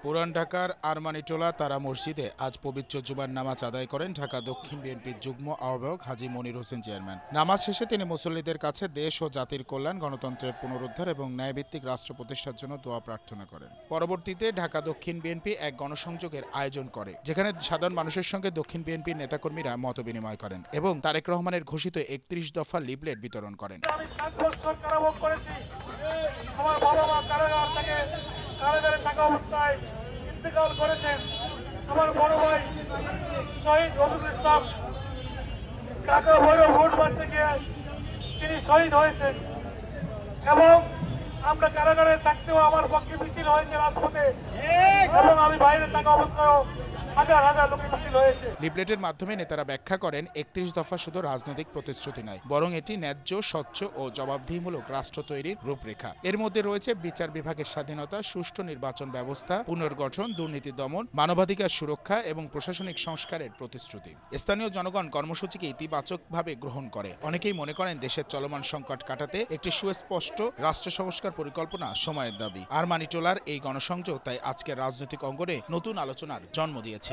পুরান ঢাকার আরমানিটোলা তারা মসজিদে আজ পবিত্র জুমার নামাজ আদায় করেন ঢাকা দক্ষিণ বিএনপির যুগ্ম আহ্বায়ক হাজী মনির হোসেন চেয়ারম্যান। নামাজ শেষে তিনি মুসল্লিদের কাছে দেশ ও জাতির কল্যাণ, গণতন্ত্রের পুনরুদ্ধার এবং ন্যায়ভিত্তিক রাষ্ট্র প্রতিষ্ঠার জন্য দোয়া প্রার্থনা করেন। পরবর্তীতে ঢাকা দক্ষিণ বিএনপি এক গণসংযোগের আয়োজন করে, যেখানে সাধারণ মানুষের সঙ্গে দক্ষিণ বিএনপির নেতাকর্মীরা মতবিনিময় করেন এবং তারেক রহমানের ঘোষিত ৩১ দফা লিফলেট বিতরণ করেন। আমার বাবা মা কারাগার থেকে কারাগারে থাকা অবস্থায় ইন্তেকাল করেছেন। আমার বড় ভাই শহীদ রফিকুল ইসলাম ঢাকা ভৈরব ভোট মার্চে গিয়ে তিনি শহীদ হয়েছেন এবং আমরা কারাগারে থাকতেও আমার পক্ষে মিছিল হয়েছে রাজপথে এবং আমি বাইরে থাকা অবস্থায়ও হাজার হাজার লোকের মিছিল হয়েছে। লিফলেটের মাধ্যমে নেতারা ব্যাখ্যা করেন ৩১ দফা শুধু রাজনৈতিক প্রতিশ্রুতি নয়, বরং এটি ন্যায্য, স্বচ্ছ ও জবাবদিহিমূলক রাষ্ট্র তৈরির রূপরেখা। এর মধ্যে রয়েছে বিচার বিভাগের স্বাধীনতা, সুষ্ঠু নির্বাচন ব্যবস্থা পুনর্গঠন, দুর্নীতি দমন, মানবাধিকার সুরক্ষা এবং প্রশাসনিক সংস্কারের প্রতিশ্রুতি। স্থানীয় জনগণ কর্মসূচিকে ইতিবাচকভাবে গ্রহণ করে। অনেকেই মনে করেন দেশের চলমান সংকট কাটাতে একটি সুস্পষ্ট রাষ্ট্র সংস্কার পরিকল্পনা সময়ের দাবি। আরমানিটোলার এই গণসংযোগ তাই আজকের রাজনৈতিক অঙ্গনে নতুন আলোচনার জন্ম দিয়েছে।